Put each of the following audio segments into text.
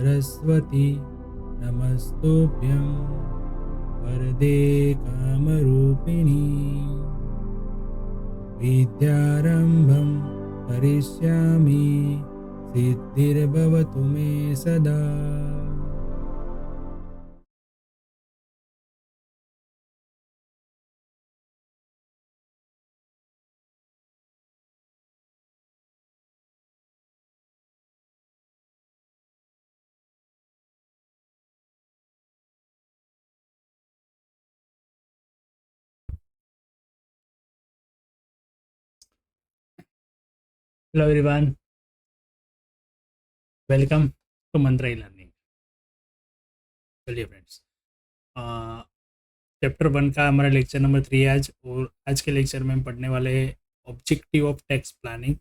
सरस्वती नमस्तुभ्यं वरदे कामरूपिणी विद्यारम्भं करिष्यामि सिद्धिर्भवतु मे सदा। Hello everyone, welcome to Mantra e learning. चलिए फ्रेंड्स, चैप्टर 1 का हमारा लेक्चर नंबर 3 है आज। और आज के लेक्चर में हम पढ़ने वाले objective of tax planning.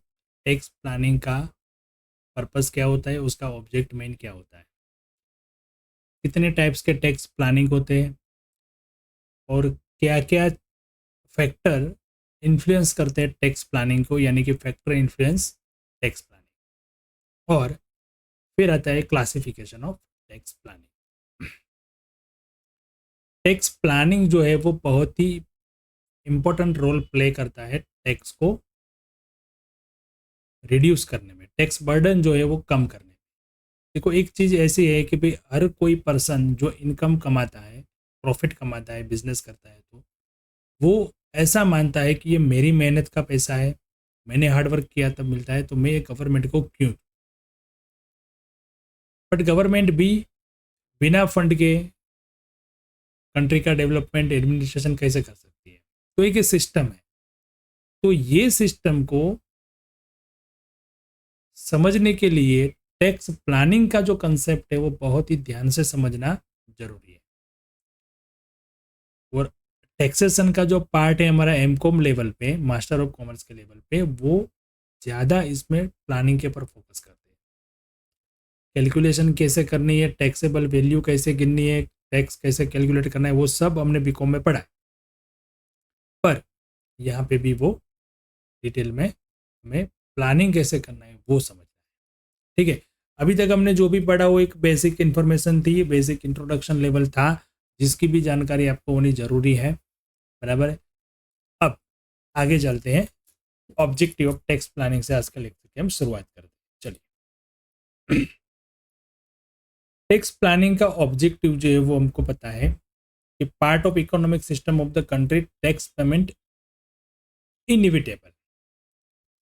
Tax planning का पर्पस क्या होता है, उसका ऑब्जेक्ट मेन क्या होता है, कितने टाइप्स के टैक्स प्लानिंग होते हैं और क्या क्या फैक्टर इन्फ्लुएंस करते हैं टैक्स प्लानिंग को, यानी कि फैक्टर इन्फ्लुएंस टैक्स प्लानिंग। और फिर आता है classification of tax planning. Tax planning जो है वो बहुत ही इम्पोर्टेंट रोल प्ले करता है टैक्स को रिड्यूस करने में, टैक्स बर्डन जो है वो कम करने में। देखो, एक चीज़ ऐसी है कि भाई हर कोई पर्सन जो इनकम कमाता है, प्रॉफिट कमाता है, बिजनेस करता है, तो वो ऐसा मानता है कि ये मेरी मेहनत का पैसा है, मैंने हार्डवर्क किया तब मिलता है, तो मैं गवर्नमेंट को क्यों। बट गवर्नमेंट भी बिना फंड के कंट्री का डेवलपमेंट एडमिनिस्ट्रेशन कैसे कर सकती है। तो एक सिस्टम है, तो ये सिस्टम को समझने के लिए टैक्स प्लानिंग का जो कंसेप्ट है वो बहुत ही ध्यान से समझना जरूरी है। और टैक्सेशन का जो पार्ट है हमारा एमकॉम लेवल पे, मास्टर ऑफ कॉमर्स के लेवल पे, वो ज़्यादा इसमें प्लानिंग के ऊपर फोकस करते हैं। कैलकुलेशन कैसे करनी है, टैक्सेबल वैल्यू कैसे गिननी है, टैक्स कैसे कैलकुलेट करना है, वो सब हमने बीकॉम में पढ़ा है। पर यहाँ पे भी वो डिटेल में हमें प्लानिंग कैसे करना है वो समझना है। ठीक है, अभी तक हमने जो भी पढ़ा वो एक बेसिक इन्फॉर्मेशन थी, बेसिक इंट्रोडक्शन लेवल था, जिसकी भी जानकारी आपको होनी जरूरी है, बराबर है। अब आगे चलते हैं, ऑब्जेक्टिव ऑफ टैक्स प्लानिंग से आज के लेक्चर की हम शुरुआत करते हैं। चलिए, टैक्स प्लानिंग का ऑब्जेक्टिव जो है वो हमको पता है कि part of economic system of the country tax payment inevitable.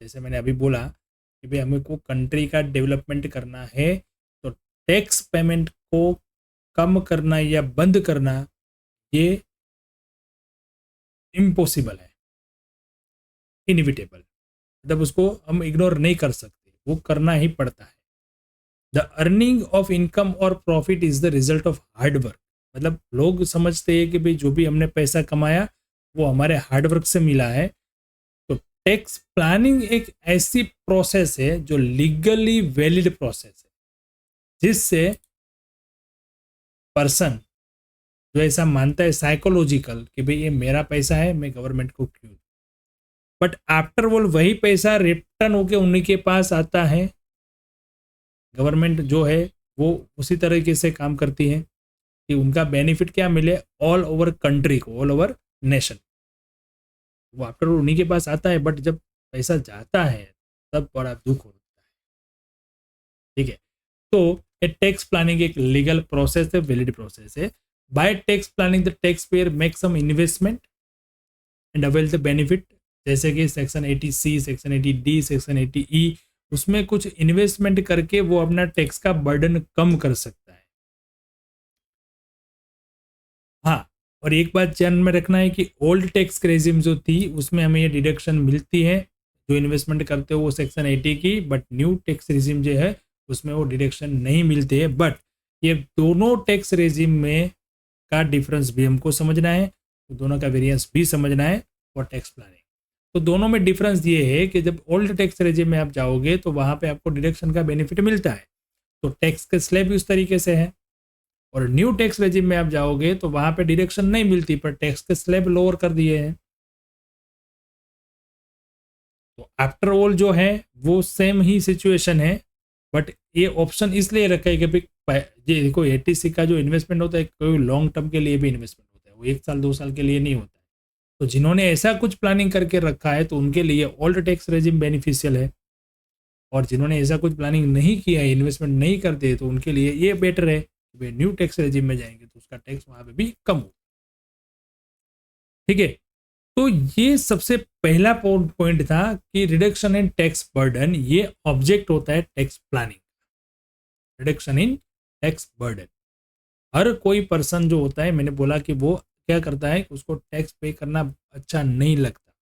जैसे मैंने अभी बोला कि भाई हमें को कंट्री का डेवलपमेंट करना है, तो टैक्स पेमेंट को कम करना या बंद करना ये इम्पॉसिबल है, इनएविटेबल, मतलब उसको हम इग्नोर नहीं कर सकते, वो करना ही पड़ता है। द अर्निंग ऑफ इनकम और profit is the result of hard work. मतलब लोग समझते हैं कि भाई जो भी हमने पैसा कमाया वो हमारे हार्डवर्क से मिला है। तो टैक्स प्लानिंग एक ऐसी प्रोसेस है जो लीगली वैलिड प्रोसेस है, जिससे पर्सन जो ऐसा मानता है साइकोलॉजिकल कि भाई ये मेरा पैसा है, मैं गवर्नमेंट को क्यों। बट आफ्टर ऑल वही पैसा रिटर्न होके उन्हीं के पास आता है। गवर्नमेंट जो है वो उसी तरीके से काम करती है कि उनका बेनिफिट क्या मिले ऑल ओवर कंट्री को, ऑल ओवर नेशन। वो आफ्टर ऑल उन्हीं के पास आता है, बट जब पैसा जाता है तब बड़ा दुख होता है। ठीक है, तो टैक्स प्लानिंग एक लीगल प्रोसेस है, वैलिड प्रोसेस है। By tax planning the tax payer make some investment and avail the benefit. जैसे कि section 80C, section 80D, section 80E, उसमें कुछ इन्वेस्टमेंट करके वो अपना टैक्स का बर्डन कम कर सकता है। हाँ, और एक बात ध्यान में रखना है कि ओल्ड टैक्स रेजिम जो थी उसमें हमें ये डिडक्शन मिलती है जो इन्वेस्टमेंट करते हो वो सेक्शन 80 की, बट न्यू टैक्स रेजिम जो है उसमें वो डिडक्शन नहीं मिलती है। बट ये दोनों टैक्स रेजिम में का डिफरेंस भी हमको समझना है, तो दोनों का वेरिएंस भी समझना है फॉर टैक्स प्लानिंग। तो दोनों में डिफरेंस ये है कि जब ओल्ड टैक्स रेजिम में आप जाओगे तो वहाँ पे आपको डिडक्शन का बेनिफिट मिलता है, तो टैक्स के स्लैब भी उस तरीके से है। और न्यू टैक्स रेजिम में आप जाओगे तो वहाँ पे डिडक्शन नहीं मिलती, पर टैक्स के स्लैब लोअर कर दिए हैं। तो आफ्टर ऑल जो है वो सेम ही सिचुएशन है, बट ये ऑप्शन इसलिए रखा है कि भाई ये देखो एटीसी का जो इन्वेस्टमेंट होता है कोई लॉन्ग टर्म के लिए भी इन्वेस्टमेंट होता है, वो 1 साल 2 साल के लिए नहीं होता है। तो जिन्होंने ऐसा कुछ प्लानिंग करके रखा है तो उनके लिए ओल्ड टैक्स रेजिम बेनिफिशियल है, और जिन्होंने ऐसा कुछ प्लानिंग नहीं किया है, इन्वेस्टमेंट नहीं करते, तो उनके लिए ये बेटर है वे न्यू टैक्स रेजिम में जाएंगे तो उसका टैक्स वहां पे भी कम हो। ठीक है, तो ये सबसे पहला पॉइंट था कि रिडक्शन इन टैक्स बर्डन, ये ऑब्जेक्ट होता है tax planning, reduction in tax burden. हर कोई पर्सन जो होता है, मैंने बोला कि वो क्या करता है, उसको टैक्स पे करना अच्छा नहीं लगता,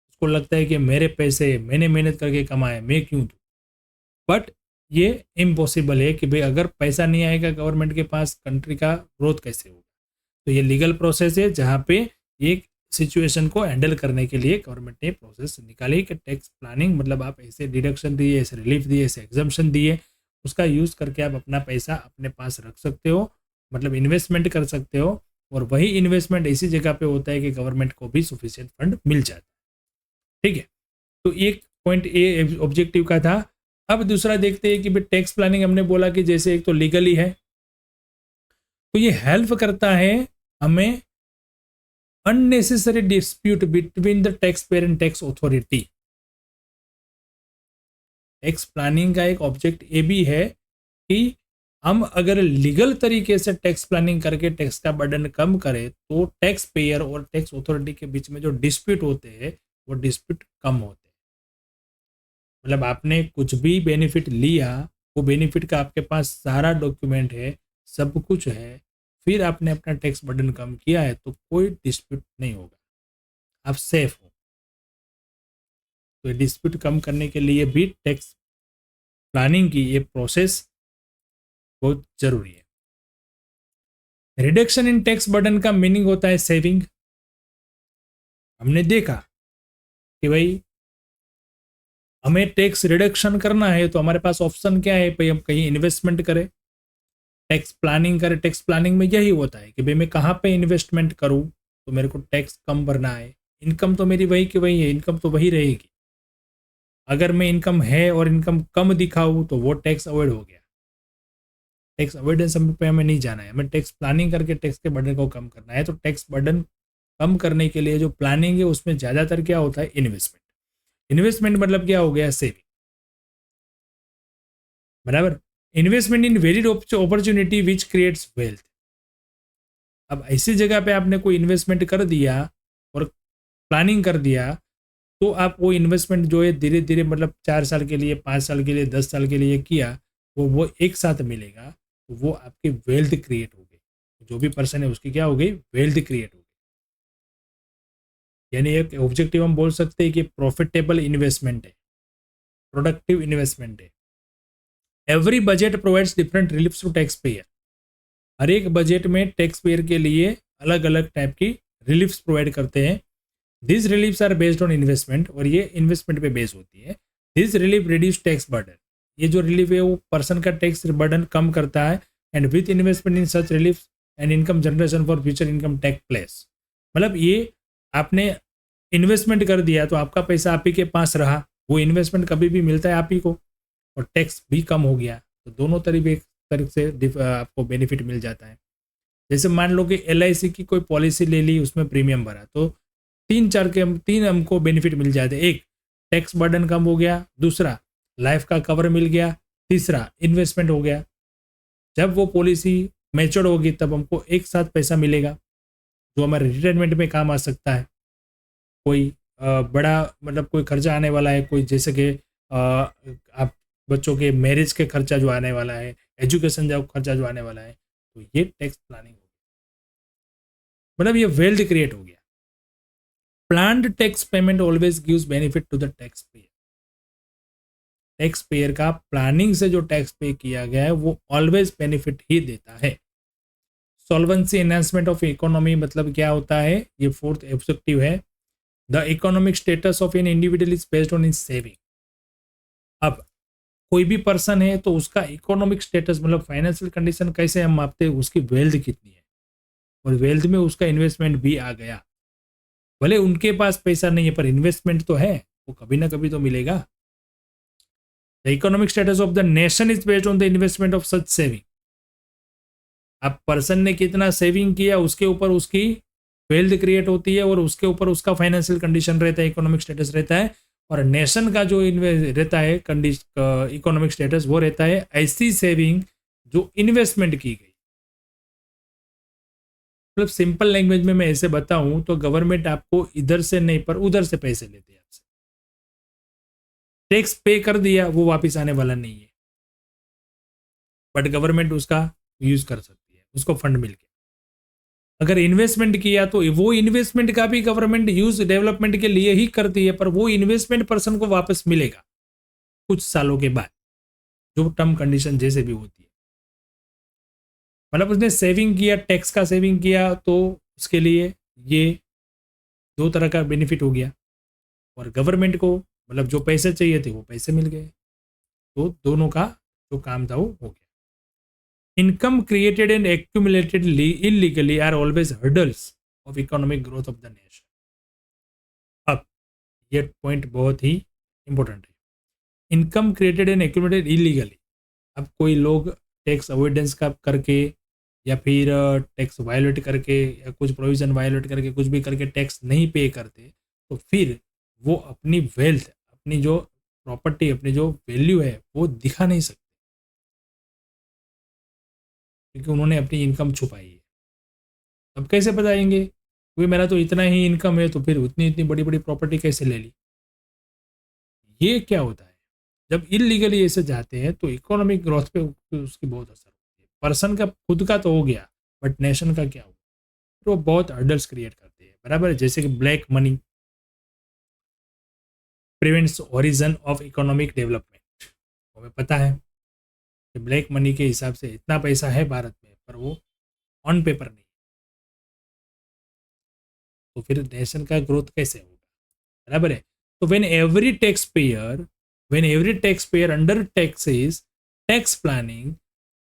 उसको लगता है कि मेरे पैसे मैंने मेहनत करके कमाए, मैं क्यों दूं। बट ये इम्पॉसिबल है कि भाई अगर पैसा नहीं आएगा गवर्नमेंट के पास, कंट्री का ग्रोथ कैसे होगा। तो ये लीगल प्रोसेस है जहाँ पे एक सिचुएशन को हैंडल करने के लिए गवर्नमेंट ने प्रोसेस निकाली कि टैक्स प्लानिंग, मतलब आप ऐसे डिडक्शन दिए, ऐसे रिलीफ दिए, ऐसे एग्जम्पशन दिए, उसका यूज़ करके आप अपना पैसा अपने पास रख सकते हो, मतलब इन्वेस्टमेंट कर सकते हो, और वही इन्वेस्टमेंट ऐसी जगह पे होता है कि गवर्नमेंट को भी सफिशिएंट फंड मिल जाता है। ठीक है, तो एक पॉइंट ए ऑब्जेक्टिव का था। अब दूसरा देखते हैं कि भाई टैक्स प्लानिंग हमने बोला कि जैसे एक तो लीगली है, तो ये हेल्प करता है हमें unnecessary dispute between the tax payer and tax authority. Tax planning का एक ऑब्जेक्ट ये भी है कि हम अगर लीगल तरीके से टैक्स प्लानिंग करके टैक्स का बर्डन कम करें तो टैक्स पेयर और टैक्स अथॉरिटी के बीच में जो डिस्प्यूट होते हैं वो डिस्प्यूट कम होते हैं। मतलब आपने कुछ भी बेनिफिट लिया, वो बेनिफिट का आपके पास सारा डॉक्यूमेंट है, सब कुछ है, फिर आपने अपना टैक्स बर्डन कम किया है तो कोई डिस्प्यूट नहीं होगा, आप सेफ हो। तो डिस्प्यूट कम करने के लिए भी टैक्स प्लानिंग की ये प्रोसेस बहुत जरूरी है। रिडक्शन इन टैक्स बर्डन का मीनिंग होता है सेविंग। हमने देखा कि भाई हमें टैक्स रिडक्शन करना है तो हमारे पास ऑप्शन क्या है, भाई हम कहीं इन्वेस्टमेंट करें, टैक्स प्लानिंग करें। टैक्स प्लानिंग में यही होता है कि भाई मैं कहाँ पे इन्वेस्टमेंट करूँ तो मेरे को टैक्स कम भरना है। इनकम तो मेरी वही की वही है, इनकम तो वही रहेगी। अगर मैं इनकम है और इनकम कम दिखाऊँ तो वो टैक्स अवॉइड हो गया। टैक्स अवॉइडेंस पे हमें नहीं जाना है, हमें टैक्स प्लानिंग करके टैक्स के बर्डन को कम करना है। तो टैक्स बर्डन कम करने के लिए जो प्लानिंग है उसमें ज़्यादातर क्या होता है, इन्वेस्टमेंट। इन्वेस्टमेंट मतलब क्या हो गया, सेविंग, बराबर। Investment in varied opportunity which creates wealth. अब ऐसी जगह पे आपने कोई इन्वेस्टमेंट कर दिया और प्लानिंग कर दिया तो आप वो इन्वेस्टमेंट जो है धीरे धीरे, मतलब 4 साल के लिए, 5 साल के लिए, 10 साल के लिए किया, वो एक साथ मिलेगा तो वो आपकी वेल्थ क्रिएट हो गई। जो भी पर्सन है उसकी क्या हो गई, वेल्थ क्रिएट हो गई। यानी एक ऑब्जेक्टिव हम बोल सकते हैं कि प्रॉफिटेबल इन्वेस्टमेंट है, प्रोडक्टिव इन्वेस्टमेंट है। Every budget provides different reliefs to tax payer. हर एक बजट में टैक्स पेयर के लिए अलग अलग टाइप की रिलीफ्स प्रोवाइड करते हैं। This reliefs are based on investment, और ये इन्वेस्टमेंट पे बेस होती है। This relief reduce tax burden. ये जो रिलीफ है वो पर्सन का टैक्स बर्डन कम करता है। And with investment in such relief and income generation for future income take place. मतलब ये आपने इन्वेस्टमेंट कर दिया तो आपका पैसा आप ही के पास रहा, वो इन्वेस्टमेंट कभी भी मिलता है आप ही को, और टैक्स भी कम हो गया। तो दोनों तरीके से आपको बेनिफिट मिल जाता है। जैसे मान लो कि LIC की कोई पॉलिसी ले ली, उसमें प्रीमियम भरा, तो तीन हमको बेनिफिट मिल जाते हैं। एक, टैक्स बर्डन कम हो गया, दूसरा लाइफ का कवर मिल गया, तीसरा इन्वेस्टमेंट हो गया। जब वो पॉलिसी मैच्योर होगी तब हमको एक साथ पैसा मिलेगा जो हमारे रिटायरमेंट में काम आ सकता है। कोई बड़ा, मतलब कोई खर्चा आने वाला है, कोई जैसे कि आप बच्चों के मैरिज के खर्चा जो आने वाला है, एजुकेशन जो खर्चा जो आने वाला है, तो ये टैक्स प्लानिंग हो गया, मतलब ये वेल्थ क्रिएट हो गया। Planned tax payment always gives benefit to the tax payer. Tax payer का प्लानिंग से जो टैक्स पे किया गया है वो ऑलवेज बेनिफिट ही देता है। सॉल्वेंसी एनहांसमेंट ऑफ इकोनॉमी, मतलब क्या होता है, ये फोर्थ ऑब्जेक्टिव है। The economic status of an individual is based on in saving. अब कोई भी पर्सन है तो उसका इकोनॉमिक स्टेटस, मतलब फाइनेंशियल कंडीशन कैसे हम मापते हैं, उसकी वेल्थ कितनी है, और वेल्थ में उसका इन्वेस्टमेंट भी आ गया। भले उनके पास पैसा नहीं है पर इन्वेस्टमेंट तो है, वो कभी ना कभी तो मिलेगा। The economic status of the nation is based on the investment of such saving. अब पर्सन ने कितना सेविंग किया उसके ऊपर उसकी वेल्थ क्रिएट होती है और उसके ऊपर उसका फाइनेंशियल कंडीशन रहता है, इकोनॉमिक स्टेटस रहता है। और नेशन का जो रहता है इकोनॉमिक स्टेटस वो रहता है ऐसी सेविंग जो इन्वेस्टमेंट की गई। मतलब सिंपल लैंग्वेज में मैं ऐसे बताऊं तो गवर्नमेंट आपको इधर से नहीं पर उधर से पैसे लेते हैं आपसे। टैक्स पे कर दिया वो वापस आने वाला नहीं है, बट गवर्नमेंट उसका यूज कर सकती है, उसको फंड मिल गया। अगर इन्वेस्टमेंट किया तो वो इन्वेस्टमेंट का भी गवर्नमेंट यूज डेवलपमेंट के लिए ही करती है, पर वो इन्वेस्टमेंट पर्सन को वापस मिलेगा कुछ सालों के बाद, जो टर्म कंडीशन जैसे भी होती है। मतलब उसने सेविंग किया, टैक्स का सेविंग किया, तो उसके लिए ये दो तरह का बेनिफिट हो गया। और गवर्नमेंट को मतलब जो पैसे चाहिए थे वो पैसे मिल गए, तो दोनों का जो काम था वो हो गया। Income created and accumulated illegally are always hurdles of economic growth of the nation. अब ये पॉइंट बहुत ही इंपॉर्टेंट है। Income created and accumulated illegally, अब कोई लोग टैक्स अवॉइडेंस का करके या फिर टैक्स वायलेट करके या कुछ प्रोविजन वायलेट करके कुछ भी करके टैक्स नहीं पे करते, तो फिर वो अपनी वेल्थ, अपनी जो प्रॉपर्टी, अपनी जो वैल्यू है वो दिखा नहीं सकते, क्योंकि उन्होंने अपनी इनकम छुपाई है। अब कैसे बताएंगे क्योंकि मेरा तो इतना ही इनकम है, तो फिर उतनी इतनी बड़ी बड़ी प्रॉपर्टी कैसे ले ली। ये क्या होता है, जब इलीगली ऐसे जाते हैं तो इकोनॉमिक ग्रोथ पे उसकी बहुत असर होती है। पर्सन का खुद का तो हो गया, बट नेशन का क्या होगा, तो वो बहुत हर्डल्स क्रिएट करते हैं। बराबर है, जैसे कि black money prevents origin of economic development. हमें पता है कि ब्लैक मनी के हिसाब से इतना पैसा है भारत में, पर वो ऑन पेपर नहीं, तो फिर नेशन का ग्रोथ कैसे होगा। बराबर है। तो when every taxpayer undertakes tax planning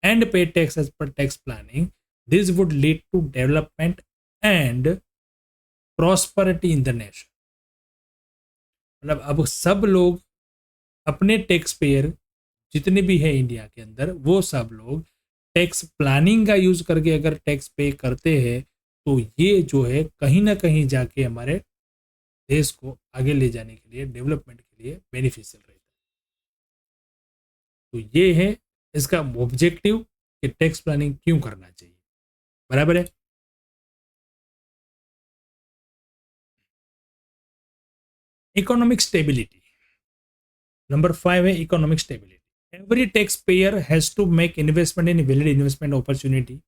and pay tax as per tax planning, this would lead to development and prosperity in the nation। मतलब अब सब लोग अपने टैक्स पेयर जितने भी है इंडिया के अंदर, वो सब लोग टैक्स प्लानिंग का यूज करके अगर टैक्स पे करते हैं, तो ये जो है कहीं ना कहीं जाके हमारे देश को आगे ले जाने के लिए, डेवलपमेंट के लिए बेनिफिशियल रहता है। तो ये है इसका ऑब्जेक्टिव कि टैक्स प्लानिंग क्यों करना चाहिए। बराबर है। इकोनॉमिक स्टेबिलिटी नंबर 5 है, economic stability. Every tax payer has to make investment in valid investment opportunity.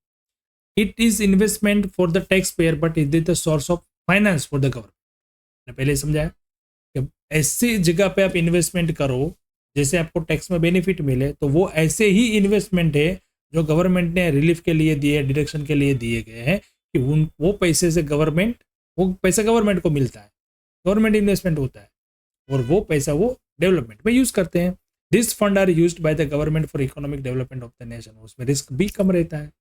It is investment for the tax payer but is the source of finance for the government. पहले समझाया कि ऐसी जगह पे आप investment करो जैसे आपको टैक्स में बेनिफिट मिले, तो वो ऐसे ही इन्वेस्टमेंट है जो गवर्नमेंट ने रिलीफ के लिए दिए, डिडक्शन के लिए दिए गए हैं, कि उन वो पैसे से वो पैसा गवर्नमेंट को मिलता है, गवर्नमेंट इन्वेस्टमेंट होता है, और वो पैसा वो डेवलपमेंट में यूज करते हैं। This fund are used by the government for economic development of the nation. उसमें रिस्क भी कम रहता है।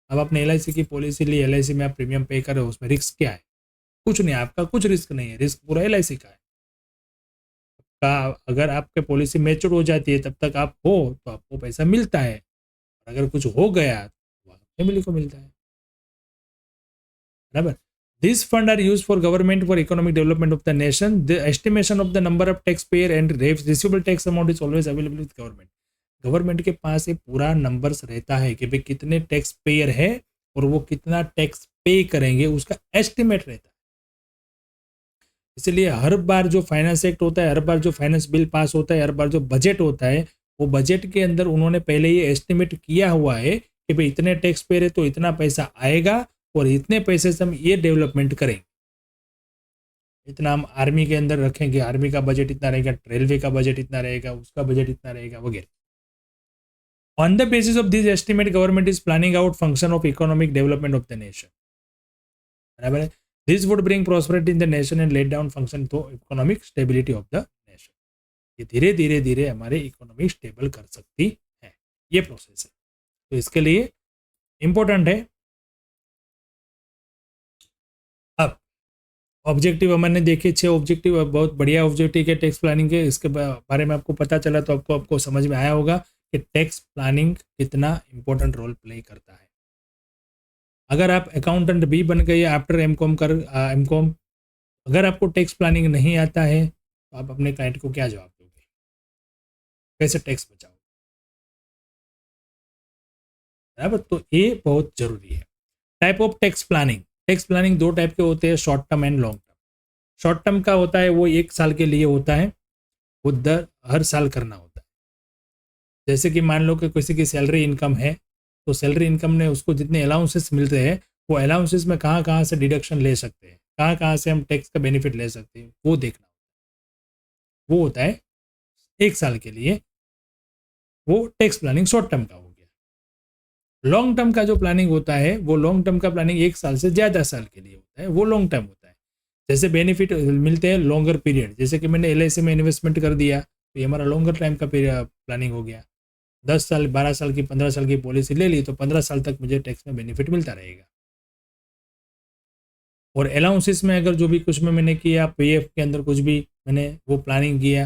अब आपने LIC की पॉलिसी ली, LIC में आप प्रीमियम पे कर रहे हो, उसमें रिस्क क्या है, कुछ नहीं, आपका कुछ रिस्क नहीं है, रिस्क पूरा LIC का है। अगर आपके पॉलिसी मैच्योर हो जाती है तब तक आप हो तो आपको पैसा मिलता है, और अगर कुछ हो गया तो फैमिली को मिलता है। बराबर। This fund are use for government for economic development of the nation. The estimation of the number of tax payer and receivable tax amount is always available with government. Government के पास एक पूरा numbers रहता है कि भाई कितने tax payer है और वो कितना टैक्स पे करेंगे, उसका एस्टिमेट रहता है। इसलिए हर बार जो फाइनेंस एक्ट होता है, हर बार जो फाइनेंस बिल पास होता है, हर बार जो बजट होता है, वो बजट के अंदर उन्होंने पहले ये एस्टिमेट किया हुआ है कि भाई इतने टैक्स पेयर है तो इतना पैसा आएगा और इतने पैसे से हम ये डेवलपमेंट करेंगे। इतना हम आर्मी के अंदर रखेंगे, आर्मी का बजट इतना रहेगा, रेलवे का बजट इतना रहेगा, उसका बजट इतना रहेगा वगैरह। On the basis of this estimate, government is planning out function of economic development of the nation. बराबर है। This would bring prosperity in the nation and lay down function to economic stability of the nation। ये धीरे धीरे धीरे हमारे economy stable कर सकती है, ये प्रोसेस है। तो इसके लिए इंपॉर्टेंट है। अब ऑब्जेक्टिव हमने देखे 6 ऑब्जेक्टिव, बहुत बढ़िया ऑब्जेक्टिव के टैक्स प्लानिंग के। इसके बारे में आपको पता चला तो आपको समझ में आया होगा कि टैक्स प्लानिंग कितना इंपॉर्टेंट रोल प्ले करता है। अगर आप अकाउंटेंट भी बन गए आफ्टर एम कॉम, अगर आपको टैक्स प्लानिंग नहीं आता है तो आप अपने क्लाइंट को क्या जवाब दोगे, कैसे टैक्स बचाओ, बराबर। तो ये बहुत जरूरी है। Type of tax planning, tax planning 2 type के होते हैं, short term and long term. Short term का होता है वो 1 साल के लिए होता है, वो हर साल करना होता है। जैसे कि मान लो कि किसी की सैलरी इनकम है, तो सैलरी इनकम ने उसको जितने अलाउंसेस मिलते हैं, वो अलाउंसेस में कहाँ कहाँ से डिडक्शन ले सकते हैं, कहाँ कहाँ से हम टैक्स का बेनिफिट ले सकते हैं, वो देखना। वो होता है 1 साल के लिए, वो टैक्स प्लानिंग शॉर्ट टर्म का हो गया। लॉन्ग टर्म का जो प्लानिंग होता है, वो लॉन्ग टर्म का प्लानिंग 1 साल से ज़्यादा साल के लिए होता है, वो लॉन्ग टर्म होता है। जैसे बेनिफिट मिलते हैं लॉन्गर पीरियड, जैसे कि मैंने LIC में इन्वेस्टमेंट कर दिया तो ये हमारा लॉन्गर टाइम का प्लानिंग हो गया। 10 साल, 12 साल की, 15 साल की पॉलिसी ले ली तो 15 साल तक मुझे टैक्स में बेनिफिट मिलता रहेगा। और अलाउंसेस में अगर जो भी कुछ में मैंने किया, PF के अंदर कुछ भी मैंने वो प्लानिंग किया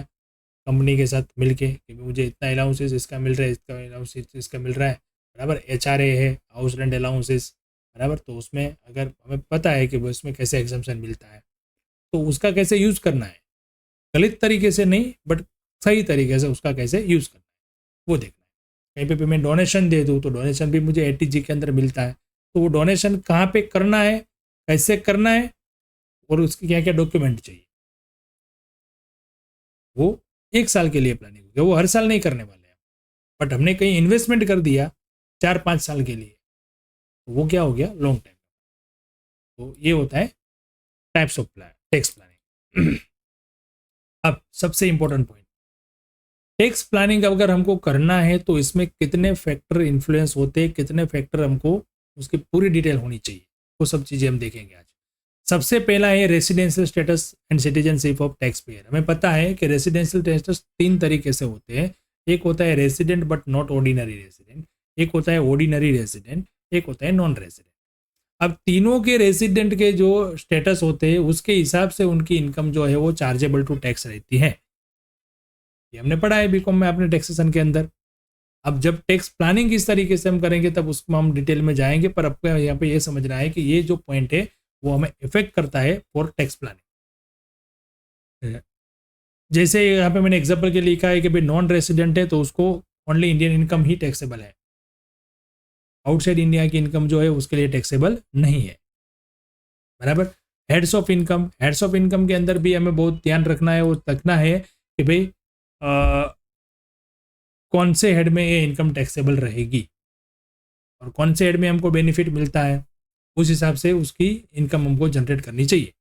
कंपनी के साथ मिलके कि मुझे इतना अलाउंसेस इसका मिल रहा है, इसका अलाउंसेस इसका मिल रहा है, बराबर। HRA है, हाउस रेंट अलाउंसेस, बराबर। तो उसमें अगर हमें पता है कि वो इसमें कैसे एग्जम्पशन मिलता है, तो उसका कैसे यूज़ करना है, गलत तरीके से नहीं बट सही तरीके से उसका कैसे यूज़ करना है, वो देखना है। कहीं पे मैं डोनेशन दे दूँ तो डोनेशन भी मुझे ATG के अंदर मिलता है, तो वो डोनेशन कहाँ पे करना है, कैसे करना है, और उसके क्या क्या डॉक्यूमेंट चाहिए, वो 1 साल के लिए प्लानिंग होगी, वो हर साल नहीं करने वाले हैं। बट हमने कहीं इन्वेस्टमेंट कर दिया 4-5 साल के लिए, तो वो क्या हो गया, लॉन्ग टाइम। तो ये होता है टाइप्स ऑफ टैक्स प्लानिंग। अब सबसे इंपॉर्टेंट पॉइंट, टैक्स प्लानिंग अगर हमको करना है तो इसमें कितने फैक्टर इन्फ्लुएंस होते हैं, कितने फैक्टर हमको उसकी पूरी डिटेल होनी चाहिए, वो सब चीज़ें हम देखेंगे आज। सबसे पहला है residential status and citizenship of tax pair. हमें पता है कि रेसिडेंशियल स्टेटस 3 तरीके से होते हैं। एक होता है resident but not ordinary resident, एक होता है ऑर्डिनरी रेसिडेंट, एक होता है नॉन रेसिडेंट। अब तीनों के रेसिडेंट के जो स्टेटस होते हैं उसके हिसाब से उनकी इनकम जो है वो चार्जेबल टू टैक्स रहती है। ये हमने पढ़ा है BCom में अपने टैक्सेशन के अंदर। अब जब टैक्स प्लानिंग इस तरीके से हम करेंगे तब उसको हम डिटेल में जाएंगे, पर आपको यहाँ पे ये समझना है कि ये जो पॉइंट है वो हमें इफेक्ट करता है फॉर टैक्स प्लानिंग। जैसे यहाँ पे मैंने एग्जाम्पल के लिए लिखा है कि भाई नॉन रेसिडेंट है तो उसको ओनली इंडियन इनकम ही टैक्सेबल है, आउटसाइड इंडिया की इनकम जो है उसके लिए टैक्सेबल नहीं है, बराबर। Heads of income, heads of income के अंदर भी हमें बहुत ध्यान रखना है और तकना है कि भाई कौन से हेड में ये इनकम टैक्सेबल रहेगी और कौन से हेड में हमको बेनिफिट मिलता है, उस हिसाब से उसकी इनकम हमको जनरेट करनी चाहिए।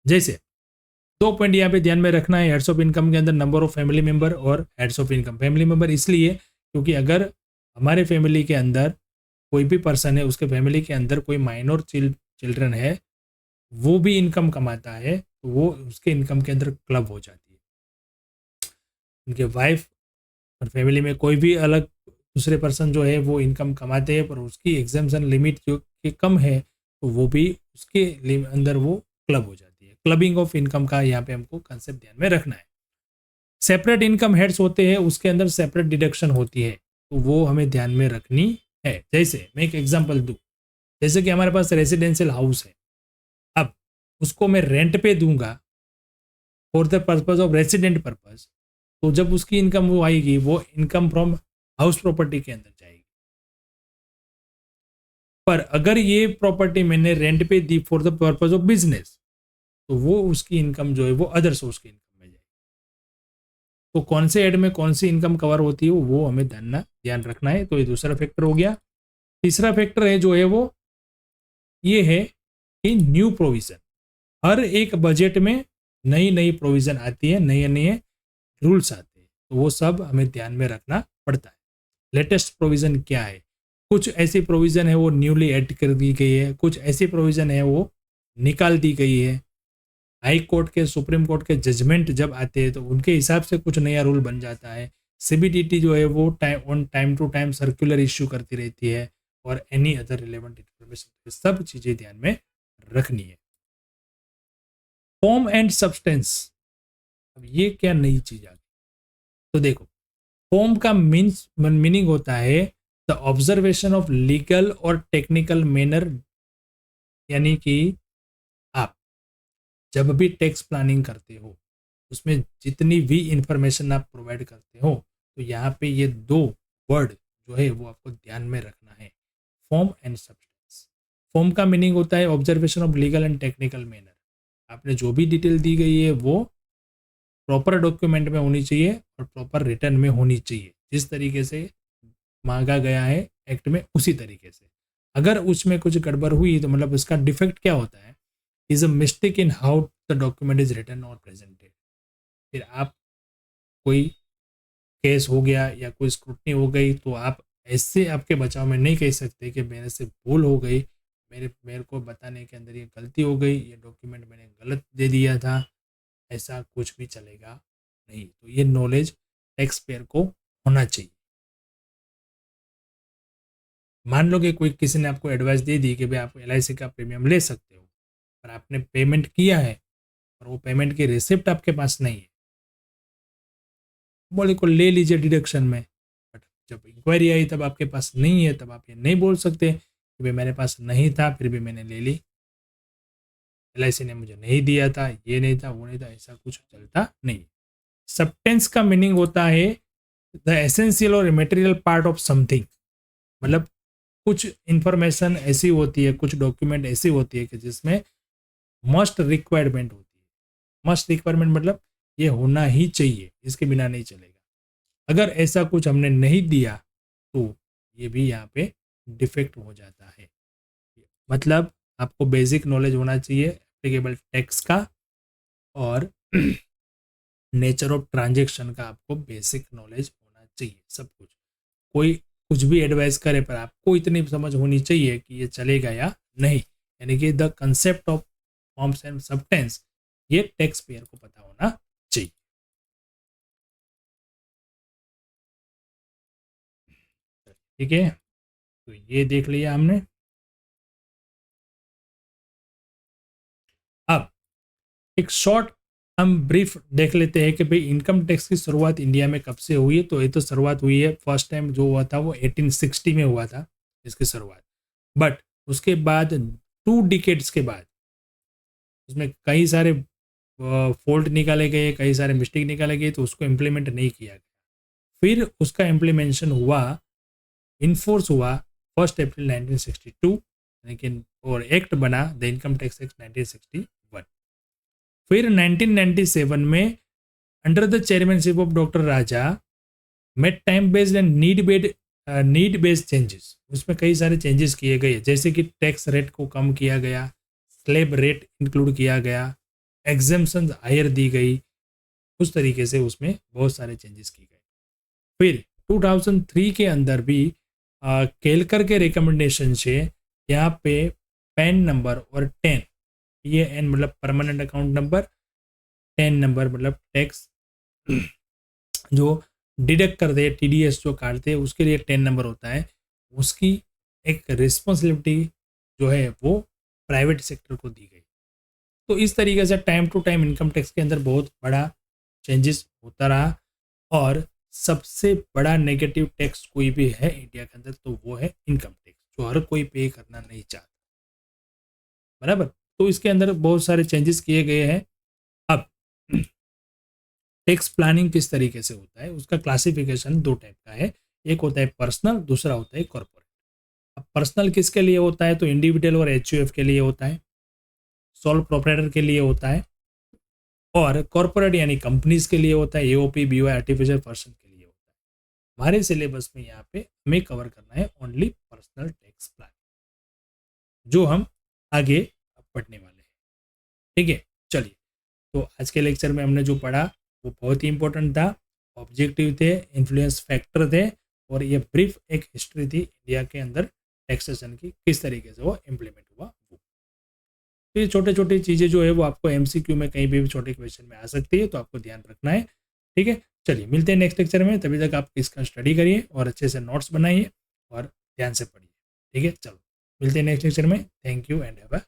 जैसे 2 पॉइंट यहाँ पे ध्यान में रखना है हेड्स ऑफ इनकम के अंदर, नंबर ऑफ फैमिली मेंबर और heads of income. Family member इसलिए क्योंकि अगर हमारे फैमिली के अंदर कोई भी पर्सन है, उसके फैमिली के अंदर कोई माइनर चिल्ड्रन है, वो भी इनकम कमाता है तो वो उसके इनकम के अंदर क्लब हो जाती है। उनके वाइफ और फैमिली में कोई भी अलग दूसरे पर्सन जो है वो इनकम कमाते हैं पर उसकी एग्जाम्पशन लिमिट जो कि कम है तो वो भी उसके अंदर वो क्लब हो जाती है। क्लबिंग ऑफ इनकम का यहाँ पे हमको कंसेप्ट ध्यान में रखना है। सेपरेट इनकम हेड्स होते हैं, उसके अंदर सेपरेट डिडक्शन होती है, तो वो हमें ध्यान में रखनी है। जैसे मैं एक एग्जांपल दूं, जैसे कि हमारे पास रेजिडेंशियल हाउस है, अब उसको मैं रेंट पे दूंगा for the purpose of resident purpose, तो जब उसकी इनकम वो आएगी वो इनकम फ्रॉम हाउस प्रॉपर्टी के अंदर जाएगी। पर अगर ये प्रॉपर्टी मैंने रेंट पे दी for the purpose of business, तो वो उसकी इनकम जो है वो अदर सोर्स की इनकम में जाएगी। तो कौन से एड में कौन सी इनकम कवर होती है वो हमें ध्यान रखना है। तो ये दूसरा फैक्टर हो गया। तीसरा फैक्टर है जो है वो ये है कि न्यू प्रोविजन, हर एक बजट में नई नई प्रोविजन आती है, नए नए रूल्स आते हैं, तो वो सब हमें ध्यान में रखना पड़ता है। लेटेस्ट प्रोविजन क्या है, कुछ ऐसी प्रोविजन है वो न्यूली ऐड कर दी गई है, कुछ ऐसी प्रोविजन है वो निकाल दी गई है। हाई कोर्ट के, सुप्रीम कोर्ट के जजमेंट जब आते हैं तो उनके हिसाब से कुछ नया रूल बन जाता है। CBDT जो है वो time to time circular issue करती रहती है, और एनी अदर रिलेवेंट इन्फॉर्मेशन, सब चीज़ें ध्यान में रखनी है। फॉर्म एंड सब्सटेंस, अब ये क्या नई चीज आ गई? तो देखो, फॉर्म का मीनिंग होता है द ऑब्जर्वेशन ऑफ लीगल और टेक्निकल मैनर, यानी कि आप जब भी टैक्स प्लानिंग करते हो उसमें जितनी भी इंफॉर्मेशन आप प्रोवाइड करते हो, तो यहाँ पे ये दो वर्ड जो है वो आपको ध्यान में रखना है, फॉर्म एंड सब्सटेंस। फॉर्म का मीनिंग होता है observation of legal and technical manner, आपने जो भी डिटेल दी गई है वो प्रॉपर डॉक्यूमेंट में होनी चाहिए और प्रॉपर रिटर्न में होनी चाहिए, जिस तरीके से मांगा गया है एक्ट में उसी तरीके से। अगर उसमें कुछ गड़बड़ हुई तो मतलब उसका डिफेक्ट क्या होता है, is a mistake in how the document is written और प्रेजेंटेड। फिर आप कोई केस हो गया या कोई स्क्रूटनी हो गई तो आप ऐसे आपके बचाव में नहीं कह सकते कि मेरे से भूल हो गई, मेरे को बताने के अंदर ये गलती हो गई, ये डॉक्यूमेंट मैंने गलत दे दिया था, ऐसा कुछ भी चलेगा नहीं। तो ये नॉलेज टैक्स पेयर को होना चाहिए। मान लो कि कोई किसी ने आपको एडवाइस दे दी कि भाई आप LIC का प्रीमियम ले सकते हो, पर आपने पेमेंट किया है और वो पेमेंट की रिसिप्ट आपके पास नहीं है, बोले को ले लीजिए डिडक्शन में, बट जब इंक्वायरी आई तब आपके पास नहीं है, तब आप ये नहीं बोल सकते कि भाई मेरे पास नहीं था फिर भी मैंने ले ली, LIC ने मुझे नहीं दिया था, ये नहीं था वो नहीं था, ऐसा कुछ चलता नहीं। सब्टेंस का मीनिंग होता है द एसेंशियल और इमेटेरियल पार्ट ऑफ समथिंग, मतलब कुछ इंफॉर्मेशन ऐसी होती है, कुछ डॉक्यूमेंट ऐसी होती है कि जिसमें मस्ट रिक्वायरमेंट होती है। मस्ट रिक्वायरमेंट मतलब ये होना ही चाहिए, इसके बिना नहीं चलेगा। अगर ऐसा कुछ हमने नहीं दिया तो ये भी यहाँ पे डिफेक्ट हो जाता है। मतलब आपको बेसिक नॉलेज होना चाहिए एप्लीकेबल टैक्स का, और नेचर ऑफ ट्रांजेक्शन का आपको बेसिक नॉलेज होना चाहिए। सब कुछ, कोई कुछ भी एडवाइस करे पर आपको इतनी समझ होनी चाहिए कि ये चलेगा या नहीं, यानी कि the concept of forms and substance, ये टैक्स पेयर को पता होना चाहिए। ठीक है, तो ये देख लिया हमने। अब एक शॉर्ट हम ब्रीफ देख लेते हैं कि भाई इनकम टैक्स की शुरुआत इंडिया में कब से हुई है। तो ये तो शुरुआत हुई है, फर्स्ट टाइम जो हुआ था वो 1860 में हुआ था इसकी शुरुआत, बट उसके बाद 2 डिकेड्स के बाद उसमें कई सारे फॉल्ट निकाले गए, कई सारे मिस्टेक निकाले गए, तो उसको इम्प्लीमेंट नहीं किया गया। फिर उसका इम्प्लीमेंशन हुआ, इन्फोर्स हुआ 1 अप्रैल 1962, लेकिन और एक्ट बना द इनकम टैक्स एक्ट 1961। फिर 1997 में under the chairmanship of doctor Raja made time based and need based changes, उसमें कई सारे चेंजेस किए गए, जैसे कि टैक्स रेट को कम किया गया, स्लैब रेट इंक्लूड किया गया, एग्जेम्पशन हायर दी गई, उस तरीके से उसमें बहुत सारे चेंजेस किए गए। फिर 2003 के अंदर भी केलकर के रिकमेंडेशन से यहाँ पे पैन नंबर और 10, ये एन मतलब परमानेंट अकाउंट नंबर, 10 नंबर मतलब टैक्स जो डिडक्ट करते हैं, TDS जो काटते हैं उसके लिए 10 नंबर होता है, उसकी एक रिस्पॉन्सिबिलिटी जो है वो प्राइवेट सेक्टर को दी गई। तो इस तरीके से time to time income tax के अंदर बहुत बड़ा चेंजेस होता रहा, और सबसे बड़ा नेगेटिव टैक्स कोई भी है इंडिया के अंदर तो वो है इनकम टैक्स, जो हर कोई पे करना नहीं चाहता, बराबर। तो इसके अंदर बहुत सारे चेंजेस किए गए हैं। अब टैक्स प्लानिंग किस तरीके से होता है, उसका क्लासिफिकेशन 2 टाइप का है, एक होता है पर्सनल, दूसरा होता है कॉर्पोरेट। अब पर्सनल किसके लिए होता है, तो इंडिविजुअल और HUF के लिए होता है, सोल प्रोप्राइटर के लिए होता है, और कॉर्पोरेट यानी कंपनीज के लिए होता है, AOP BOI आर्टिफिशियल पर्सन के लिए होता है। हमारे सिलेबस में यहाँ पे हमें कवर करना है ओनली पर्सनल टैक्स प्लान, जो हम आगे पढ़ने वाले हैं। ठीक है, चलिए, तो आज के लेक्चर में हमने जो पढ़ा वो बहुत ही इंपॉर्टेंट था, ऑब्जेक्टिव थे, इन्फ्लुएंस फैक्टर थे, और ये ब्रीफ एक हिस्ट्री थी इंडिया के अंदर टैक्सेशन की, किस तरीके से वो इम्प्लीमेंट हुआ वो। तो ये छोटे छोटे चीज़ें जो है वो आपको MCQ में कहीं भी छोटे क्वेश्चन में आ सकती है, तो आपको ध्यान रखना है। ठीक है, चलिए मिलते हैं नेक्स्ट लेक्चर में, तभी तक आप इसका स्टडी करिए और अच्छे से नोट्स बनाइए और ध्यान से पढ़िए। ठीक है, चलो मिलते हैं नेक्स्ट लेक्चर में। Thank you and have a